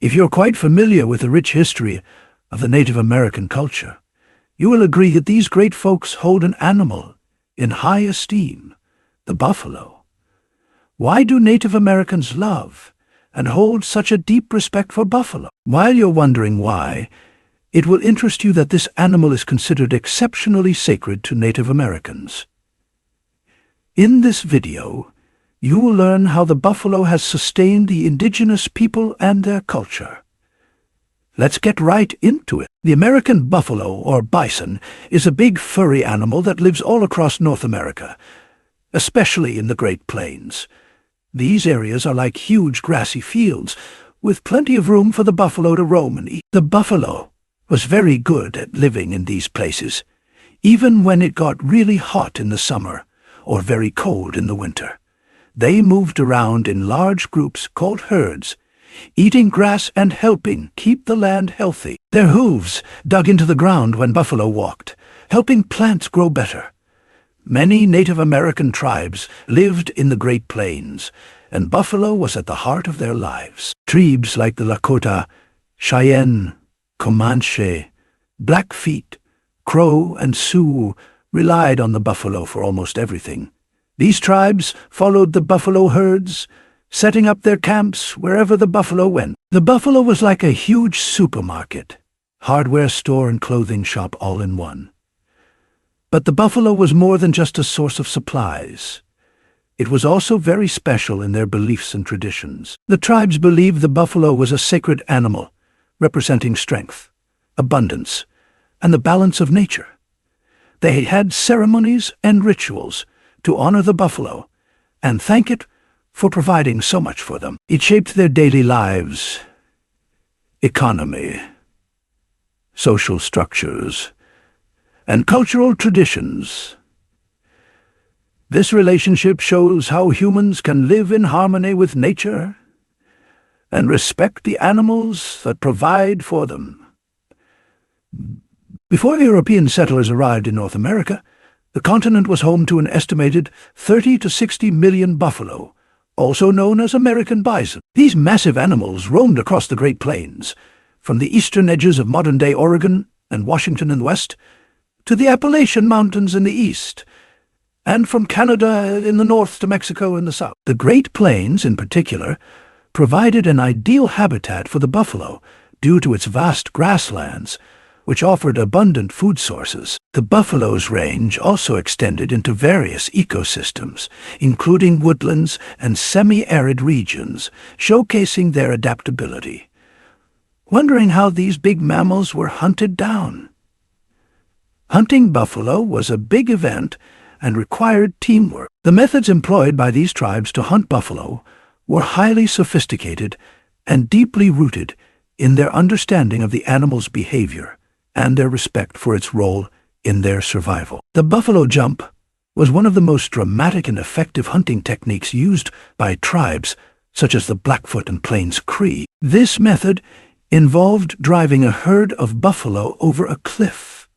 If you're quite familiar with the rich history of the Native American culture, you will agree that these great folks hold an animal in high esteem, the buffalo. Why do Native Americans love and hold such a deep respect for buffalo? While you're wondering why, it will interest you that this animal is considered exceptionally sacred to Native Americans. In this video, you will learn how the buffalo has sustained the indigenous people and their culture. Let's get right into it. The American buffalo, or bison, is a big furry animal that lives all across North America, especially in the Great Plains. These areas are like huge grassy fields, with plenty of room for the buffalo to roam and eat. The buffalo was very good at living in these places, even when it got really hot in the summer or very cold in the winter. They moved around in large groups called herds, eating grass and helping keep the land healthy. Their hooves dug into the ground when buffalo walked, helping plants grow better. Many Native American tribes lived in the Great Plains, and buffalo was at the heart of their lives. Tribes like the Lakota, Cheyenne, Comanche, Blackfeet, Crow, and Sioux relied on the buffalo for almost everything. These tribes followed the buffalo herds, setting up their camps wherever the buffalo went. The buffalo was like a huge supermarket, hardware store and clothing shop all in one. But the buffalo was more than just a source of supplies. It was also very special in their beliefs and traditions. The tribes believed the buffalo was a sacred animal, representing strength, abundance, and the balance of nature. They had ceremonies and rituals to honor the buffalo and thank it for providing so much for them. It shaped their daily lives, economy, social structures, and cultural traditions. This relationship shows how humans can live in harmony with nature and respect the animals that provide for them. Before European settlers arrived in North America, the continent was home to an estimated 30 to 60 million buffalo, also known as American bison. These massive animals roamed across the Great Plains, from the eastern edges of modern-day Oregon and Washington in the west, to the Appalachian Mountains in the east, and from Canada in the north to Mexico in the south. The Great Plains, in particular, provided an ideal habitat for the buffalo due to its vast grasslands, which offered abundant food sources. The buffalo's range also extended into various ecosystems, including woodlands and semi-arid regions, showcasing their adaptability. Wondering how these big mammals were hunted down? Hunting buffalo was a big event and required teamwork. The methods employed by these tribes to hunt buffalo were highly sophisticated and deeply rooted in their understanding of the animal's behavior and their respect for its role in their survival. The buffalo jump was one of the most dramatic and effective hunting techniques used by tribes such as the Blackfoot and Plains Cree. This method involved driving a herd of buffalo over a cliff,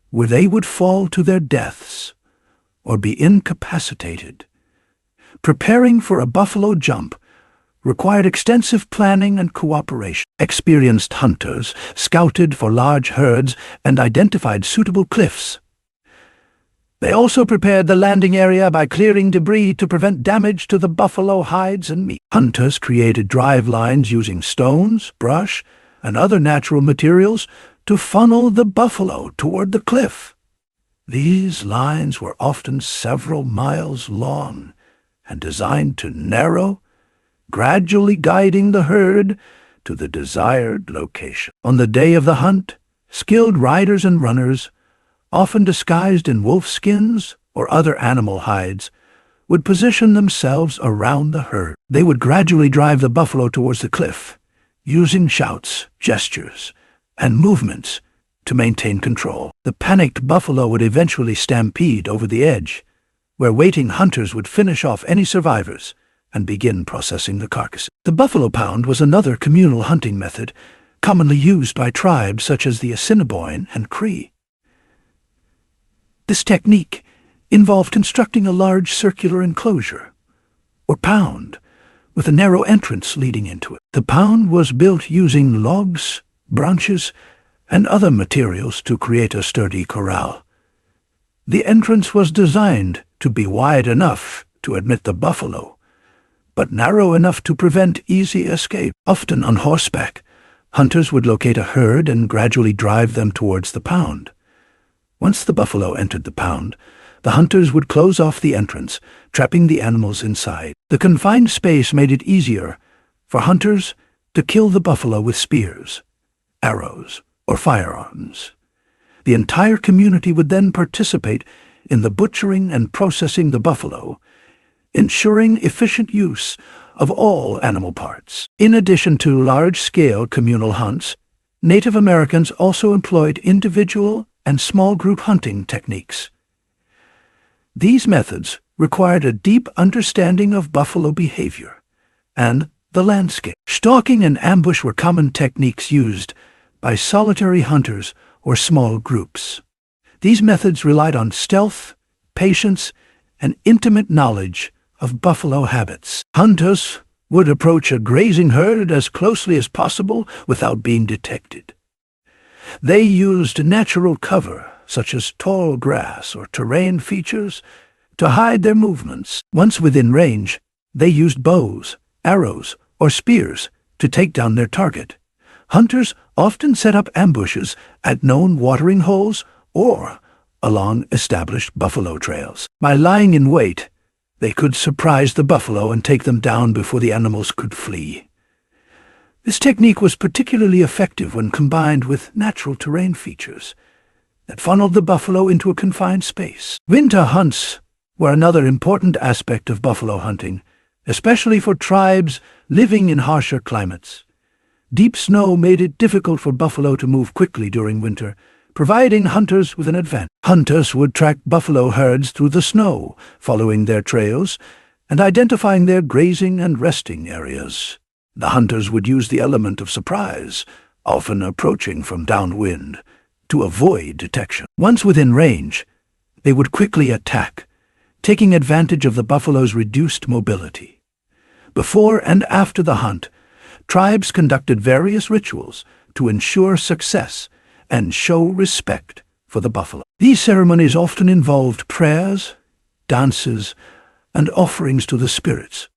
where they would fall to their deaths or be incapacitated. Preparing for a buffalo jump required extensive planning and cooperation. Experienced hunters scouted for large herds and identified suitable cliffs. They also prepared the landing area by clearing debris to prevent damage to the buffalo hides and meat. Hunters created drive lines using stones, brush, and other natural materials to funnel the buffalo toward the cliff. These lines were often several miles long and designed to narrow, gradually guiding the herd to the desired location. On the day of the hunt, skilled riders and runners, often disguised in wolf skins or other animal hides, would position themselves around the herd. They would gradually drive the buffalo towards the cliff, using shouts, gestures, and movements to maintain control. The panicked buffalo would eventually stampede over the edge, where waiting hunters would finish off any survivors and begin processing the carcass. The buffalo pound was another communal hunting method commonly used by tribes such as the Assiniboine and Cree. This technique involved constructing a large circular enclosure, or pound, with a narrow entrance leading into it. The pound was built using logs, branches, and other materials to create a sturdy corral. The entrance was designed to be wide enough to admit the buffalo, but narrow enough to prevent easy escape. Often on horseback, hunters would locate a herd and gradually drive them towards the pound. Once the buffalo entered the pound, the hunters would close off the entrance, trapping the animals inside. The confined space made it easier for hunters to kill the buffalo with spears, arrows, or firearms. The entire community would then participate in the butchering and processing the buffalo, ensuring efficient use of all animal parts. In addition to large-scale communal hunts, Native Americans also employed individual and small group hunting techniques. These methods required a deep understanding of buffalo behavior and the landscape. Stalking and ambush were common techniques used by solitary hunters or small groups. These methods relied on stealth, patience, and intimate knowledge of buffalo habits. Hunters would approach a grazing herd as closely as possible without being detected. They used natural cover, such as tall grass or terrain features, to hide their movements. Once within range, they used bows, arrows, or spears to take down their target. Hunters often set up ambushes at known watering holes or along established buffalo trails. By lying in wait, they could surprise the buffalo and take them down before the animals could flee. This technique was particularly effective when combined with natural terrain features that funneled the buffalo into a confined space. Winter hunts were another important aspect of buffalo hunting, especially for tribes living in harsher climates. Deep snow made it difficult for buffalo to move quickly during winter, providing hunters with an advantage. Hunters would track buffalo herds through the snow, following their trails and identifying their grazing and resting areas. The hunters would use the element of surprise, often approaching from downwind, to avoid detection. Once within range, they would quickly attack, taking advantage of the buffalo's reduced mobility. Before and after the hunt, tribes conducted various rituals to ensure success and show respect for the buffalo. These ceremonies often involved prayers, dances, and offerings to the spirits.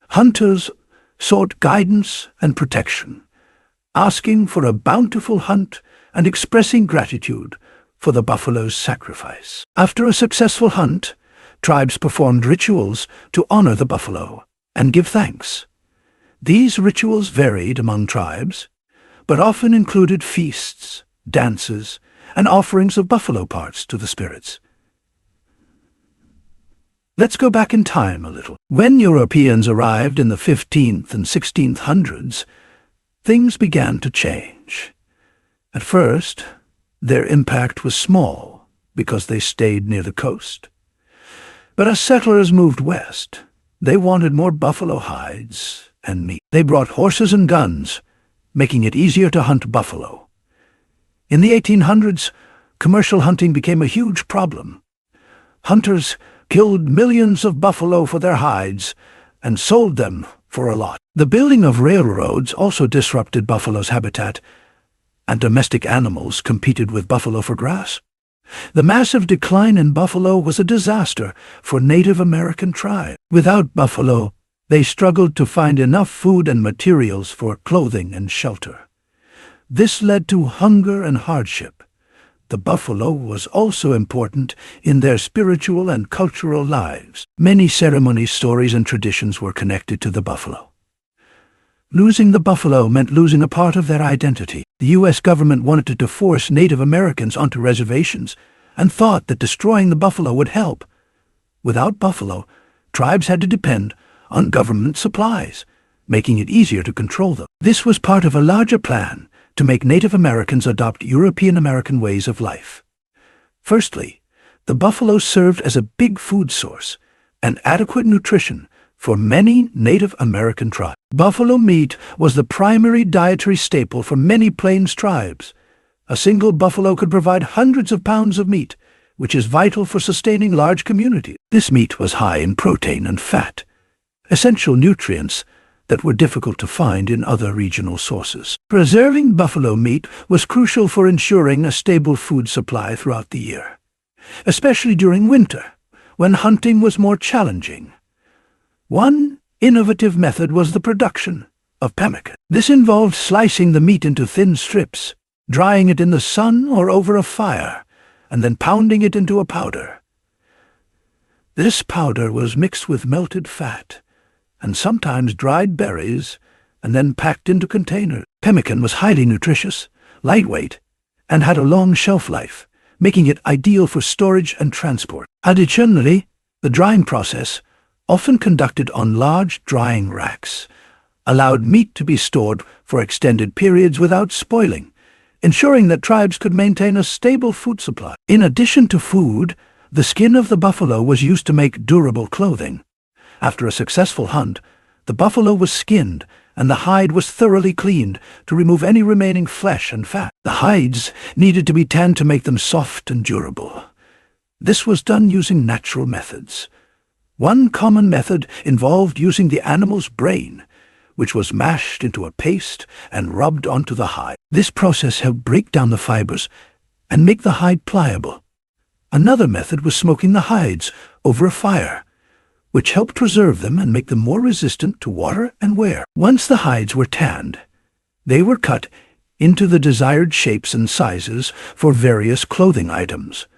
Hunters sought guidance and protection, asking for a bountiful hunt and expressing gratitude for the buffalo's sacrifice. After a successful hunt, tribes performed rituals to honor the buffalo and give thanks. These rituals varied among tribes, but often included feasts, dances, and offerings of buffalo parts to the spirits. Let's go back in time a little. When Europeans arrived in the 15th and 1600s, things began to change. At first, their impact was small because they stayed near the coast. But as settlers moved west, they wanted more buffalo hides and meat. They brought horses and guns, making it easier to hunt buffalo. In the 1800s, commercial hunting became a huge problem. Hunters killed millions of buffalo for their hides and sold them for a lot. The building of railroads also disrupted buffalo's habitat, and domestic animals competed with buffalo for grass. The massive decline in buffalo was a disaster for Native American tribes. Without buffalo, they struggled to find enough food and materials for clothing and shelter. This led to hunger and hardship. The buffalo was also important in their spiritual and cultural lives. Many ceremonies, stories, and traditions were connected to the buffalo. Losing the buffalo meant losing a part of their identity. The U.S. government wanted to force Native Americans onto reservations and thought that destroying the buffalo would help. Without buffalo, tribes had to depend on government supplies, making it easier to control them. This was part of a larger plan to make Native Americans adopt European American ways of life. Firstly, the buffalo served as a big food source and adequate nutrition for many Native American tribes. Buffalo meat was the primary dietary staple for many Plains tribes. A single buffalo could provide hundreds of pounds of meat, which is vital for sustaining large communities. This meat was high in protein and fat, essential nutrients that were difficult to find in other regional sources. Preserving buffalo meat was crucial for ensuring a stable food supply throughout the year, especially during winter, when hunting was more challenging. One innovative method was the production of pemmican. This involved slicing the meat into thin strips, drying it in the sun or over a fire, and then pounding it into a powder. This powder was mixed with melted fat and sometimes dried berries, and then packed into containers. Pemmican was highly nutritious, lightweight, and had a long shelf life, making it ideal for storage and transport. Additionally, the drying process, often conducted on large drying racks, allowed meat to be stored for extended periods without spoiling, ensuring that tribes could maintain a stable food supply. In addition to food, the skin of the buffalo was used to make durable clothing. After a successful hunt, the buffalo was skinned and the hide was thoroughly cleaned to remove any remaining flesh and fat. The hides needed to be tanned to make them soft and durable. This was done using natural methods. One common method involved using the animal's brain, which was mashed into a paste and rubbed onto the hide. This process helped break down the fibers and make the hide pliable. Another method was smoking the hides over a fire, which helped preserve them and make them more resistant to water and wear. Once the hides were tanned, they were cut into the desired shapes and sizes for various clothing items.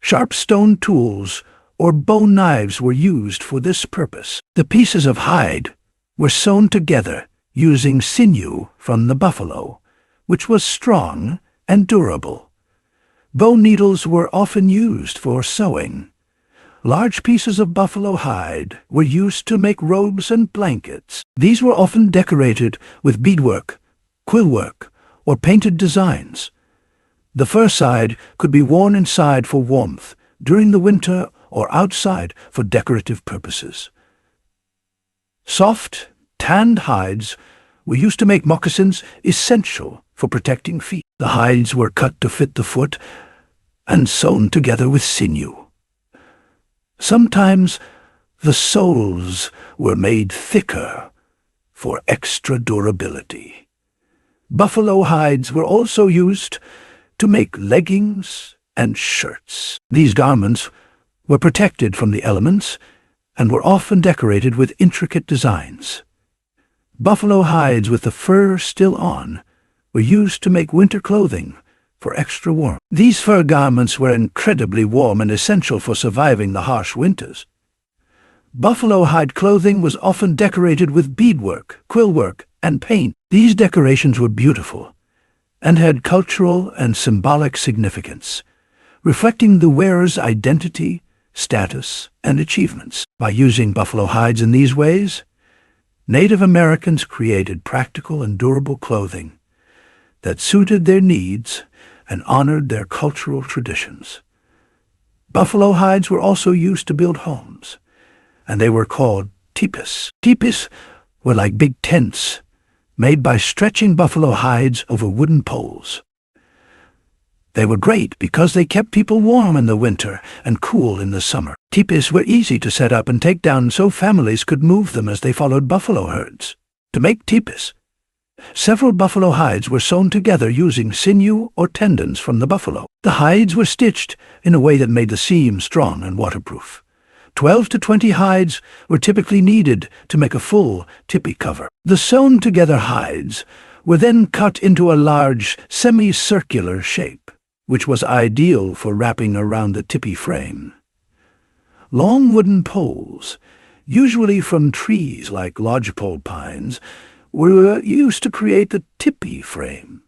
Sharp stone tools or bone knives were used for this purpose. The pieces of hide were sewn together using sinew from the buffalo, which was strong and durable. Bone needles were often used for sewing. Large pieces of buffalo hide were used to make robes and blankets. These were often decorated with beadwork, quillwork, or painted designs. The fur side could be worn inside for warmth during the winter or outside for decorative purposes. Soft, tanned hides were used to make moccasins, essential for protecting feet. The hides were cut to fit the foot and sewn together with sinew. Sometimes the soles were made thicker for extra durability. Buffalo hides were also used to make leggings and shirts. These garments were protected from the elements and were often decorated with intricate designs. Buffalo hides with the fur still on were used to make winter clothing for extra warmth. These fur garments were incredibly warm and essential for surviving the harsh winters. Buffalo hide clothing was often decorated with beadwork, quillwork, and paint. These decorations were beautiful and had cultural and symbolic significance, reflecting the wearer's identity, status, and achievements. By using buffalo hides in these ways, Native Americans created practical and durable clothing that suited their needs and honored their cultural traditions. Buffalo hides were also used to build homes, and they were called tipis. Tipis were like big tents made by stretching buffalo hides over wooden poles. They were great because they kept people warm in the winter and cool in the summer. Tipis were easy to set up and take down so families could move them as they followed buffalo herds. To make tipis, several buffalo hides were sewn together using sinew or tendons from the buffalo. The hides were stitched in a way that made the seam strong and waterproof. 12 to 20 hides were typically needed to make a full tipi cover. The sewn-together hides were then cut into a large semicircular shape, which was ideal for wrapping around the tipi frame. Long wooden poles, usually from trees like lodgepole pines, were used to create the tipi frame.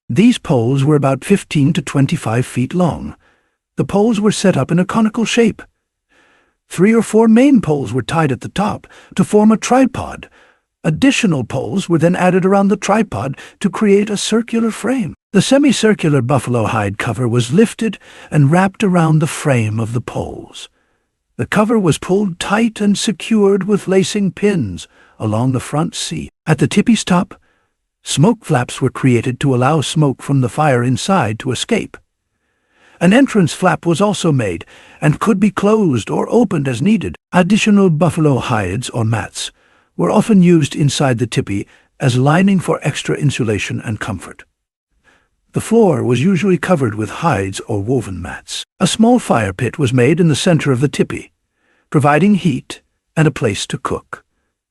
These poles were about 15 to 25 feet long. The poles were set up in a conical shape. 3 or 4 main poles were tied at the top to form a tripod. Additional poles were then added around the tripod to create a circular frame. The semicircular buffalo hide cover was lifted and wrapped around the frame of the poles. The cover was pulled tight and secured with lacing pins along the front seat. At the tipi's top, smoke flaps were created to allow smoke from the fire inside to escape. An entrance flap was also made and could be closed or opened as needed. Additional buffalo hides or mats were often used inside the tipi as lining for extra insulation and comfort. The floor was usually covered with hides or woven mats. A small fire pit was made in the center of the tipi, providing heat and a place to cook.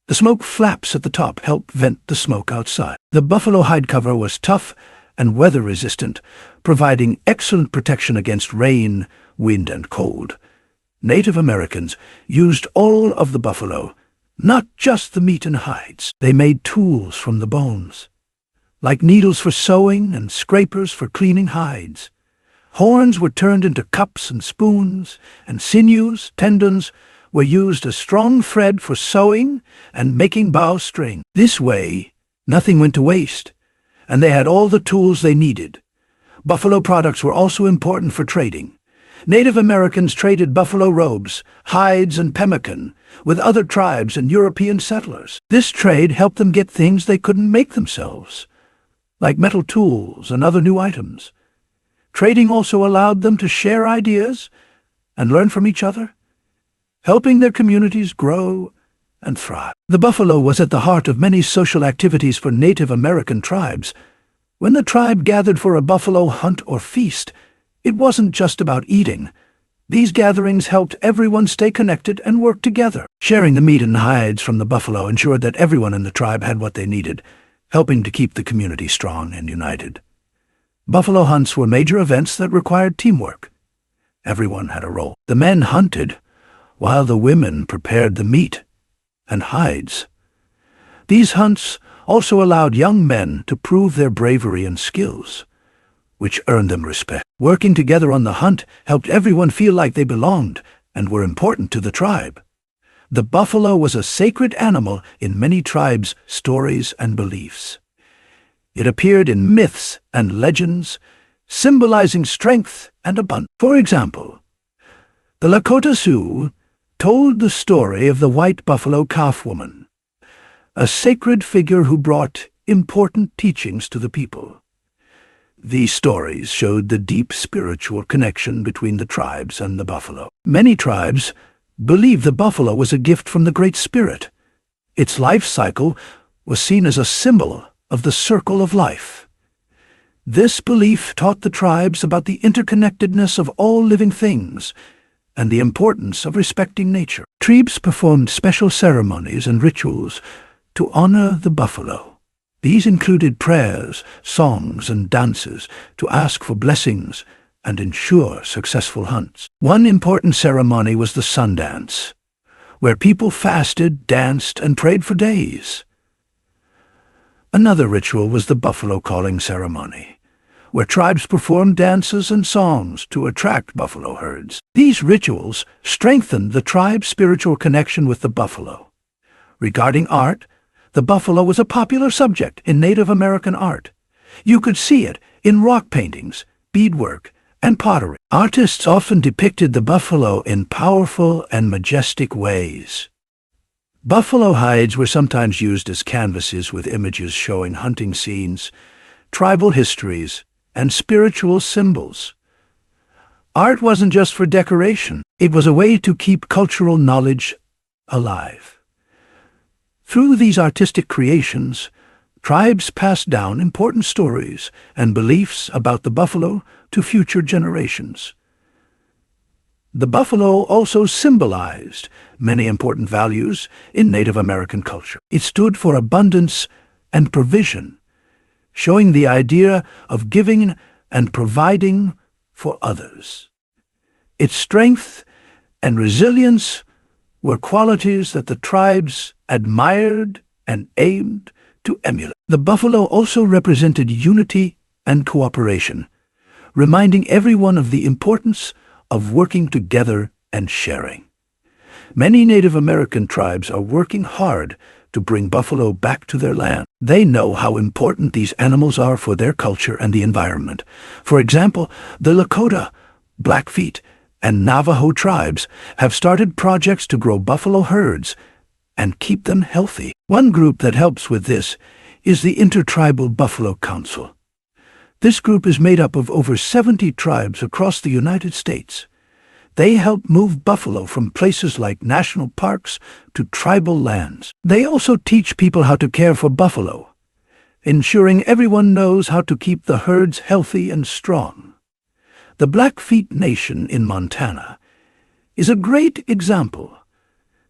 The smoke flaps at the top help vent the smoke outside. The buffalo hide cover was tough and weather-resistant, providing excellent protection against rain, wind, and cold. Native Americans used all of the buffalo, not just the meat and hides. They made tools from the bones, like needles for sewing and scrapers for cleaning hides. Horns were turned into cups and spoons, and sinews, tendons, were used as strong thread for sewing and making bowstring. This way, nothing went to waste, and they had all the tools they needed. Buffalo products were also important for trading. Native Americans traded buffalo robes, hides, and pemmican with other tribes and European settlers. This trade helped them get things they couldn't make themselves, like metal tools and other new items. Trading also allowed them to share ideas and learn from each other, helping their communities grow and thrive. The buffalo was at the heart of many social activities for Native American tribes. When the tribe gathered for a buffalo hunt or feast, it wasn't just about eating. These gatherings helped everyone stay connected and work together. Sharing the meat and hides from the buffalo ensured that everyone in the tribe had what they needed, helping to keep the community strong and united. Buffalo hunts were major events that required teamwork. Everyone had a role. The men hunted, while the women prepared the meat and hides. These hunts also allowed young men to prove their bravery and skills, which earned them respect. Working together on the hunt helped everyone feel like they belonged and were important to the tribe. The buffalo was a sacred animal in many tribes' stories and beliefs. It appeared in myths and legends, symbolizing strength and abundance. For example, the Lakota Sioux told the story of the white buffalo calf woman, a sacred figure who brought important teachings to the people. These stories showed the deep spiritual connection between the tribes and the buffalo. Many tribes believed the buffalo was a gift from the Great Spirit. Its life cycle was seen as a symbol of the circle of life. This belief taught the tribes about the interconnectedness of all living things and the importance of respecting nature. Tribes performed special ceremonies and rituals to honor the buffalo. These included prayers, songs, and dances to ask for blessings and ensure successful hunts. One important ceremony was the sun dance, where people fasted, danced, and prayed for days. Another ritual was the buffalo calling ceremony, where tribes performed dances and songs to attract buffalo herds. These rituals strengthened the tribe's spiritual connection with the buffalo. Regarding art, the buffalo was a popular subject in Native American art. You could see it in rock paintings, beadwork, and pottery. Artists often depicted the buffalo in powerful and majestic ways. Buffalo hides were sometimes used as canvases with images showing hunting scenes, tribal histories, and spiritual symbols. Art wasn't just for decoration. It was a way to keep cultural knowledge alive. Through these artistic creations, tribes passed down important stories and beliefs about the buffalo to future generations. The buffalo also symbolized many important values in Native American culture. It stood for abundance and provision, showing the idea of giving and providing for others. Its strength and resilience were qualities that the tribes admired and aimed to emulate. The buffalo also represented unity and cooperation, reminding everyone of the importance of working together and sharing. Many Native American tribes are working hard to bring buffalo back to their land. They know how important these animals are for their culture and the environment. For example, the Lakota, Blackfeet, and Navajo tribes have started projects to grow buffalo herds and keep them healthy. One group that helps with this is the Intertribal Buffalo Council. This group is made up of over 70 tribes across the United States. They help move buffalo from places like national parks to tribal lands. They also teach people how to care for buffalo, ensuring everyone knows how to keep the herds healthy and strong. The Blackfeet Nation in Montana is a great example.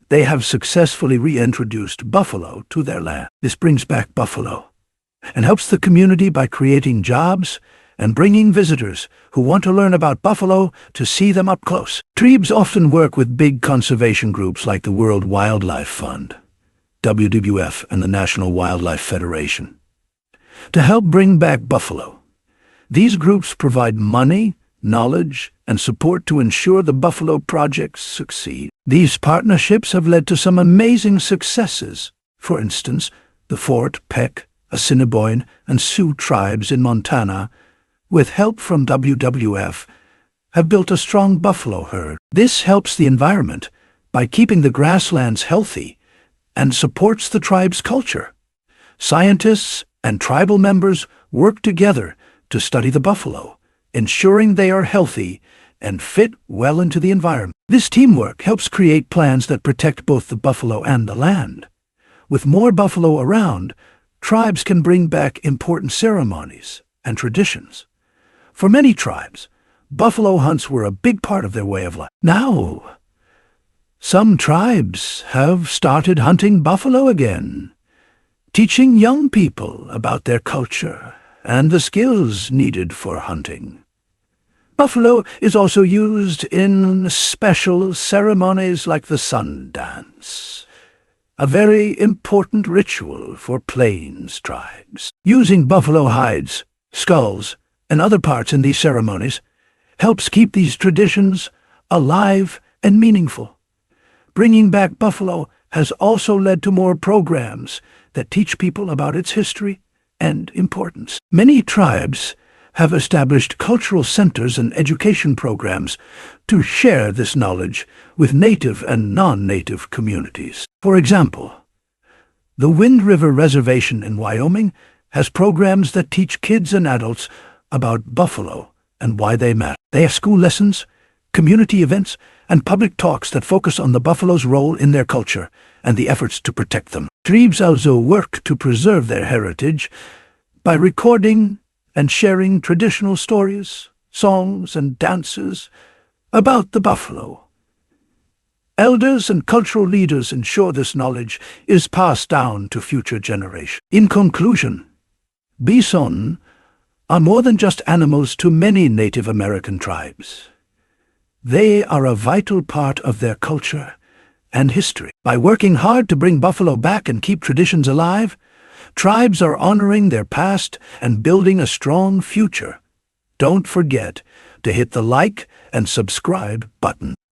They have successfully reintroduced buffalo to their land. This brings back buffalo and helps the community by creating jobs and bringing visitors who want to learn about buffalo to see them up close. Tribes often work with big conservation groups like the World Wildlife Fund, WWF, and the National Wildlife Federation to help bring back buffalo. These groups provide money, knowledge, and support to ensure the buffalo projects succeed. These partnerships have led to some amazing successes. For instance, the Fort, Peck, Assiniboine, and Sioux tribes in Montana, with help from WWF, have built a strong buffalo herd. This helps the environment by keeping the grasslands healthy and supports the tribe's culture. Scientists and tribal members work together to study the buffalo, ensuring they are healthy and fit well into the environment. This teamwork helps create plans that protect both the buffalo and the land. With more buffalo around, tribes can bring back important ceremonies and traditions. For many tribes, buffalo hunts were a big part of their way of life. Now, some tribes have started hunting buffalo again, teaching young people about their culture and the skills needed for hunting. Buffalo is also used in special ceremonies like the sun dance, a very important ritual for plains tribes. Using buffalo hides, skulls, and other parts in these ceremonies helps keep these traditions alive and meaningful. Bringing back buffalo has also led to more programs that teach people about its history and importance. Many tribes have established cultural centers and education programs to share this knowledge with native and non-native communities. For example, the Wind River Reservation in Wyoming has programs that teach kids and adults about buffalo and why they matter. They have school lessons, community events, and public talks that focus on the buffalo's role in their culture and the efforts to protect them. Tribes also work to preserve their heritage by recording and sharing traditional stories, songs, and dances about the buffalo. Elders and cultural leaders ensure this knowledge is passed down to future generations. In conclusion, bison are more than just animals to many Native American tribes. They are a vital part of their culture and history. By working hard to bring buffalo back and keep traditions alive, tribes are honoring their past and building a strong future. Don't forget to hit the like and subscribe button.